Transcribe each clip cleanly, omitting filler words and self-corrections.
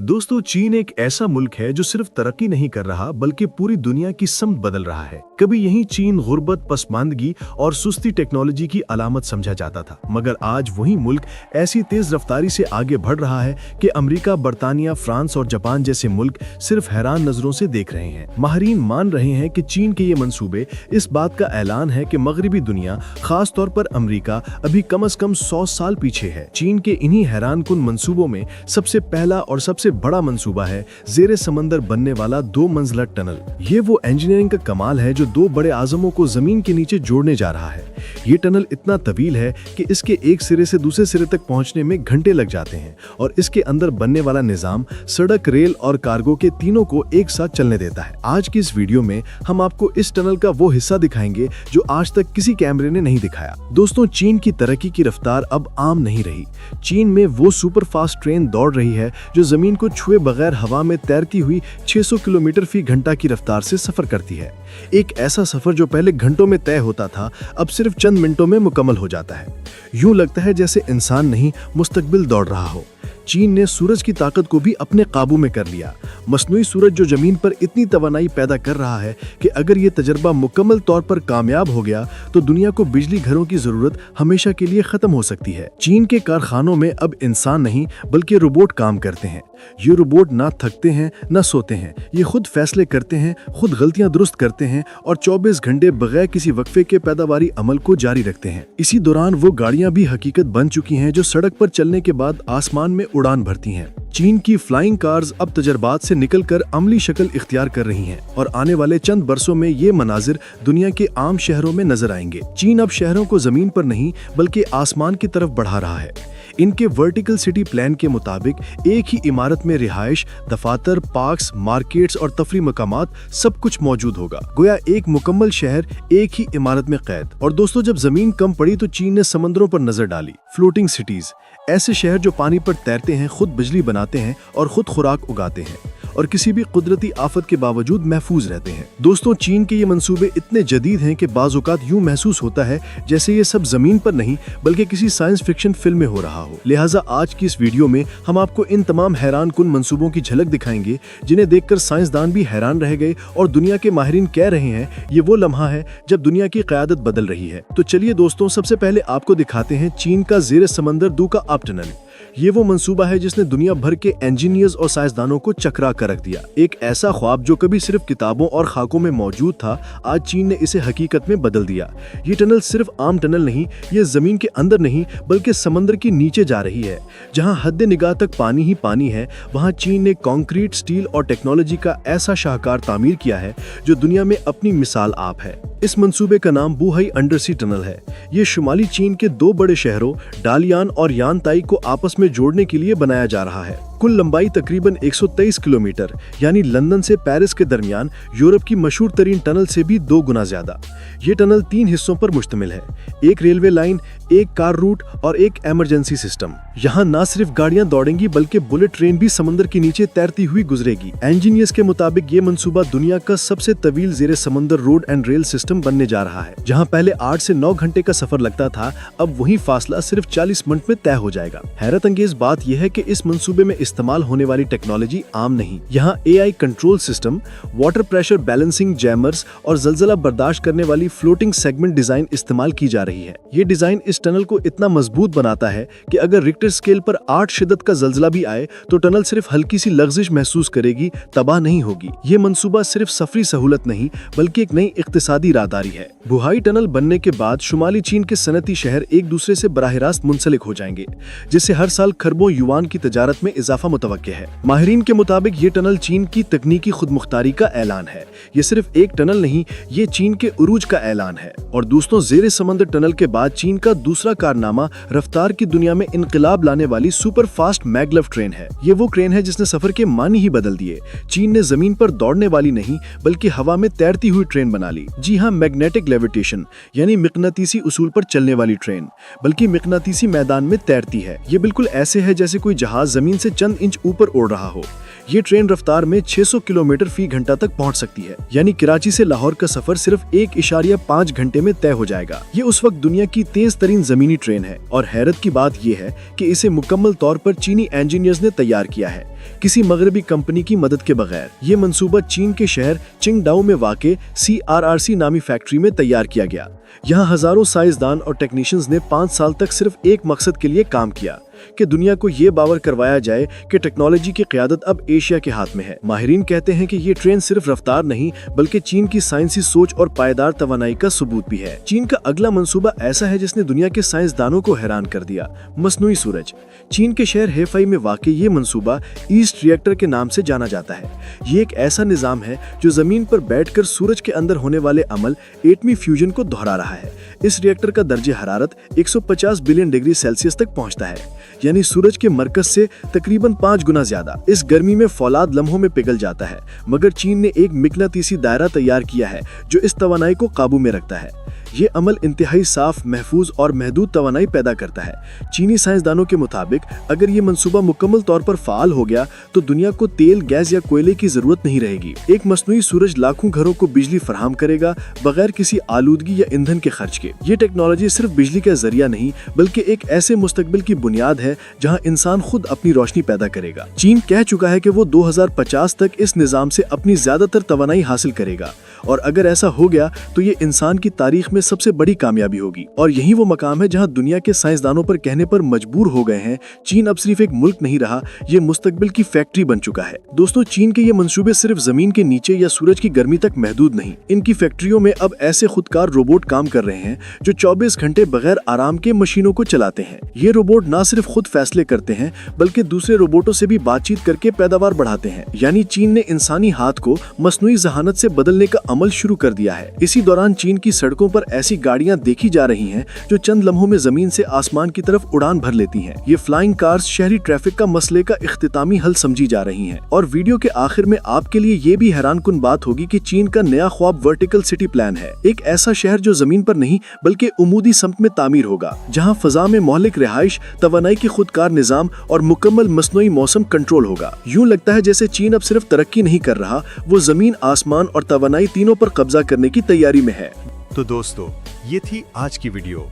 दोस्तों, चीन एक ऐसा मुल्क है जो सिर्फ तरक्की नहीं कर रहा बल्कि पूरी दुनिया की समत बदल रहा है। कभी यही चीन गुर्बत, पसमानदगी और सुस्ती टेक्नोलॉजी की अलामत समझा जाता था, मगर आज वही मुल्क ऐसी तेज रफ्तारी से आगे बढ़ रहा है कि अमेरिका, बर्तानिया, फ्रांस और जापान जैसे मुल्क सिर्फ हैरान नजरों से देख रहे हैं। माहिरीन मान रहे हैं कि चीन के ये मंसूबे इस बात का ऐलान है कि मगरबी दुनिया, खास तौर पर अमेरिका, अभी कम से कम 100 साल पीछे है। चीन के इन्हीं हैरान कुन मंसूबों में सबसे पहला और सबसे बड़ा मंसूबा है ज़ेरे समंदर बनने वाला 2 मंजिला टनल। ये वो इंजीनियरिंग का कमाल है जो 2 बड़े आज़मों को जमीन के नीचे जोड़ने जा रहा है। ये टनल इतना तवील है कि इसके एक सिरे से दूसरे सिरे तक पहुंचने में घंटे लग जाते हैं और इसके अंदर बनने वाला निजाम सड़क, रेल और कार्गो के तीनों को एक साथ चलने देता है। आज की इस वीडियो में हम आपको इस टनल का वो हिस्सा दिखाएंगे जो आज तक किसी कैमरे ने नहीं दिखाया। दोस्तों, चीन की तरक्की की रफ्तार अब आम नहीं रही। चीन में वो सुपर फास्ट ट्रेन दौड़ रही है जो जमीन को छुए बगैर हवा में तैरती हुई 600 किलोमीटर फी घंटा की रफ्तार से सफर करती है। एक ऐसा सफर जो पहले घंटों में तय होता था, अब सिर्फ चंद मिनटों में मुकम्मल हो जाता है। यूं लगता है जैसे इंसान नहीं, मुस्तकबिल दौड़ रहा हो। चीन ने सूरज की ताकत को भी अपने काबू में कर लिया। मसनूई सूरज जो जमीन पर इतनी तवानाई पैदा कर रहा है कि अगर ये तजर्बा मुकम्मल तौर पर कामयाब हो गया तो दुनिया को बिजली घरों की जरूरत हमेशा के लिए खत्म हो सकती है। चीन के कारखानों में अब इंसान नहीं बल्कि रोबोट काम करते हैं। ये रोबोट ना थकते हैं ना सोते हैं। ये खुद फैसले करते हैं, खुद गलतियां दुरुस्त करते हैं और 24 घंटे बगैर किसी वक्फे के पैदावारी अमल को जारी रखते हैं। इसी दौरान वो गाड़ियां भी हकीकत बन चुकी हैं जो सड़क पर चलने के बाद आसमान में उड़ान भरती हैं। चीन की फ्लाइंग कार्स अब तजर्बात से निकलकर अमली शक्ल इख्तियार कर रही हैं और आने वाले चंद बरसों में ये मनाजिर दुनिया के आम शहरों में नजर आएंगे। चीन अब शहरों को जमीन पर नहीं बल्कि आसमान की तरफ बढ़ा रहा है। इनके वर्टिकल सिटी प्लान के मुताबिक एक ही इमारत में रिहाइश, दफातर, पार्क्स, मार्केट्स और तफरी मकामात सब कुछ मौजूद होगा। गोया एक मुकम्मल शहर एक ही इमारत में कैद। और दोस्तों, जब जमीन कम पड़ी तो चीन ने समंदरों पर नजर डाली। फ्लोटिंग सिटीज, ऐसे शहर जो पानी पर तैरते हैं, खुद बिजली बनाते हैं और खुद खुराक उगाते हैं और किसी भी कुदरती आफत के बावजूद महफूज रहते हैं। दोस्तों, चीन के ये मंसूबे इतने जदीद हैं कि बाज़ औक़ात यूं महसूस होता है जैसे ये सब जमीन पर नहीं बल्कि किसी साइंस फिक्शन फिल्म में हो रहा हो। लिहाजा आज की इस वीडियो में हम आपको इन तमाम हैरान कुन मंसूबों की झलक दिखाएंगे जिन्हें देखकर साइंसदान भी हैरान रह गए और दुनिया के माहिरीन कह रहे हैं ये वो लम्हा है जब दुनिया की क़यादत बदल रही है। तो चलिए दोस्तों, सबसे पहले आपको दिखाते हैं चीन का ज़ेरे समंदर 2 का आप टनल। ये वो मंसूबा है जिसने दुनिया भर के इंजीनियर्स और साइंसदानों को चकरा कर रख दिया। एक ऐसा ख्वाब जो कभी सिर्फ किताबों और खाकों में मौजूद था, आज चीन ने इसे हकीकत में बदल दिया। ये टनल सिर्फ आम टनल नहीं, ये जमीन के अंदर नहीं बल्कि समंदर के नीचे जा रही है। जहां हद निगाह तक पानी ही पानी है, वहां चीन ने कंक्रीट, स्टील और टेक्नोलॉजी का ऐसा शाहकार तामीर किया है जो दुनिया में अपनी मिसाल आप है। इस मंसूबे का नाम बुहाई अंडरसी टनल है। ये शुमाली चीन के 2 बड़े शहरों डालियान और यानताई को आपस में जोड़ने के लिए बनाया जा रहा है। कुल लंबाई तकरीबन 123 किलोमीटर, यानी लंदन से पेरिस के दरमियान यूरोप की मशहूर तरीन टनल से भी 2 गुना ज्यादा। ये टनल 3 हिस्सों पर मुश्तमिल है, एक रेलवे लाइन, एक कार रूट और एक इमरजेंसी सिस्टम। यहाँ न सिर्फ गाड़ियां दौड़ेंगी बल्कि बुलेट ट्रेन भी समंदर के नीचे तैरती हुई गुजरेगी। इंजीनियर्स के मुताबिक ये मंसूबा दुनिया का सबसे तवील ज़ेरे समंदर रोड एंड रेल सिस्टम बनने जा रहा है। जहाँ पहले 8 से 9 घंटे का सफर लगता था, अब वही फासला सिर्फ 40 मिनट में तय हो जाएगा। हैरत अंगेज बात यह है कि इस मंसूबे में इस्तेमाल होने वाली टेक्नोलॉजी आम नहीं। यहाँ AI control system, water pressure balancing jammers और जलजला बर्दाश्त करने वाली फ्लोटिंग सेगमेंट डिजाइन इस्तेमाल की जा रही है। ये डिजाइन इस टनल को इतना मजबूत बनाता है कि अगर रिक्टर स्केल पर 8 शिद्दत का जलजला भी आए तो टनल सिर्फ हल्की सी लग्जिश महसूस करेगी, तबाह नहीं होगी। ये मंसूबा सिर्फ सफरी सहूलत नहीं बल्कि एक नई इक्तिसादी राहदारी है। बुहाई टनल बनने के बाद शुमाली चीन के सनती शहर एक दूसरे से बराह रास्त मुंसलिक हो जाएंगे, जिससे हर साल खरबों युआन की तजारत में इजाफा मुतवक्के है। माहिरीन के मुताबिक ये टनल चीन की तकनीकी खुदमुख्तारी का ऐलान है। ये सिर्फ एक टनल नहीं, ये चीन के उरूज का ऐलान है। और दोस्तों, ज़ेरे समंदर टनल के बाद चीन का दूसरा कारनामा रफ्तार की दुनिया में इनकलाब लाने वाली सुपर फास्ट मैगलेव ट्रेन है। ये वो ट्रेन है जिसने सफर के मानी ही बदल दिए। चीन ने जमीन पर दौड़ने वाली नहीं बल्कि हवा में तैरती हुई ट्रेन बना ली। जी हाँ, मैग्नेटिक लेविटेशन यानी मिकनातीसी उसूल पर चलने वाली ट्रेन, बल्कि मिकनातीसी मैदान में तैरती है। ये बिल्कुल ऐसे है जैसे कोई जहाज जमीन से चंद इंच ऊपर उड़ रहा हो। ये ट्रेन रफ्तार में 600 किलोमीटर फी घंटा तक पहुंच सकती है, यानी कराची से लाहौर का सफर सिर्फ 1.5 घंटे में तय हो जाएगा। ये उस वक्त दुनिया की तेज तरीन जमीनी ट्रेन है और हैरत की बात यह है कि इसे मुकम्मल तौर पर चीनी इंजीनियर्स ने तैयार किया है, किसी मगरबी कंपनी की मदद के बगैर। ये मंसूबा चीन के शहर चिंगडाओ में वाक़े CRRC नामी फैक्ट्री में तैयार किया गया। यहाँ हजारों साइंसदान और टेक्नीशियंस ने 5 साल तक सिर्फ एक मकसद के लिए काम किया कि दुनिया को ये बावर करवाया जाए कि टेक्नोलॉजी की क़यादत अब एशिया के हाथ में है। माहिरीन कहते हैं कि ये ट्रेन सिर्फ रफ्तार नहीं बल्कि चीन की साइंसी सोच और पायदार तवानाई का सबूत भी है। चीन का अगला मंसूबा ऐसा है जिसने दुनिया के साइंसदानों को हैरान कर दिया, मसनूई सूरज। चीन के शहर हेफाई में वाक़ई ये मंसूबा ईस्ट रिएक्टर के नाम से जाना जाता है। ये एक ऐसा निज़ाम है जो ज़मीन पर बैठकर सूरज के अंदर होने वाले अमल एटमी फ्यूजन को दोहरा रहा है। इस रिएक्टर का दर्जे हरारत 150 बिलियन डिग्री सेल्सियस तक पहुंचता है, यानी सूरज के मरकज से तकरीबन 5 गुना ज्यादा। इस गर्मी में फौलाद लम्हों में पिघल जाता है, मगर चीन ने एक मिकनातीसी दायरा तैयार किया है जो इस तवानाई को काबू में रखता है। ये अमल इंतहाई साफ, महफूज और महदूद तवानाई पैदा करता है। चीनी साइंसदानों के मुताबिक अगर ये मंसूबा मुकम्मल तौर पर फाल हो गया तो दुनिया को तेल, गैस या कोयले की जरूरत नहीं रहेगी। एक मसनूई सूरज लाखों घरों को बिजली फराहम करेगा बगैर किसी आलूदगी या ईंधन के खर्च के। ये टेक्नोलॉजी सिर्फ बिजली का जरिया नहीं बल्कि एक ऐसे मुस्तकबिल की बुनियाद है जहाँ इंसान खुद अपनी रोशनी पैदा करेगा। चीन कह चुका है कि वो 2050 तक इस निज़ाम से अपनी ज्यादातर तवानाई हासिल करेगा, और अगर ऐसा हो गया तो ये इंसान की तारीख में सबसे बड़ी कामयाबी होगी। और यही वो मकाम है जहां दुनिया के साइंसदानों पर कहने पर मजबूर हो गए हैं, चीन अब सिर्फ एक मुल्क नहीं रहा, ये मुस्तकबिल की फैक्ट्री बन चुका है। दोस्तों, चीन के ये मंसूबे सिर्फ जमीन के नीचे या सूरज की गर्मी तक महदूद नहीं। इनकी फैक्ट्रियों में अब ऐसे खुदकार रोबोट काम कर रहे हैं जो 24 घंटे बगैर आराम के मशीनों को चलाते हैं। ये रोबोट न सिर्फ खुद फैसले करते हैं बल्कि दूसरे रोबोटों से भी बातचीत करके पैदावार बढ़ाते हैं। यानी चीन ने इंसानी हाथ को मसनूई जहानत से बदलने का अमल शुरू कर दिया है। इसी दौरान चीन की सड़कों पर ऐसी गाड़ियां देखी जा रही हैं जो चंद लम्हों में जमीन से आसमान की तरफ उड़ान भर लेती हैं। ये फ्लाइंग कार्स शहरी ट्रैफिक का मसले का इख्तितामी हल समझी जा रही हैं। और वीडियो के आखिर में आपके लिए ये भी हैरानकुन बात होगी कि चीन का नया ख्वाब वर्टिकल सिटी प्लान है। एक ऐसा शहर जो जमीन पर नहीं बल्कि उमूदी सम्त में तामीर होगा, जहाँ फजा में मोहलिक रिहाइश, तवानाई की खुदकार निजाम और मुकम्मल मसनूई मौसम कंट्रोल होगा। यूं लगता है जैसे चीन अब सिर्फ तरक्की नहीं कर रहा, वो जमीन, आसमान और तवानाई तीनों पर कब्जा करने की तैयारी में है। तो दोस्तों, ये थी आज की वीडियो।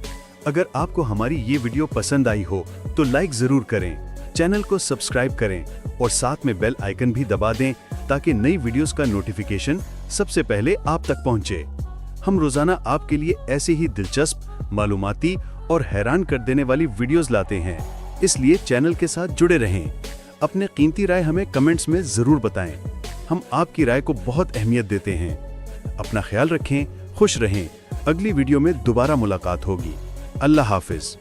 अगर आपको हमारी ये वीडियो पसंद आई हो तो लाइक जरूर करें, चैनल को सब्सक्राइब करें और साथ में बेल आइकन भी दबा दें ताकि नई वीडियोस का नोटिफिकेशन सबसे पहले आप तक पहुंचे। हम रोजाना आपके लिए ऐसे ही दिलचस्प, मालूमाती और हैरान कर देने वाली वीडियोस लाते हैं, इसलिए चैनल के साथ जुड़े रहें। अपने कीमती राय हमें कमेंट्स में जरूर बताएं, हम आपकी राय को बहुत अहमियत देते हैं। अपना ख्याल रखें, खुश रहें। अगली वीडियो में दोबारा मुलाकात होगी। अल्लाह हाफिज।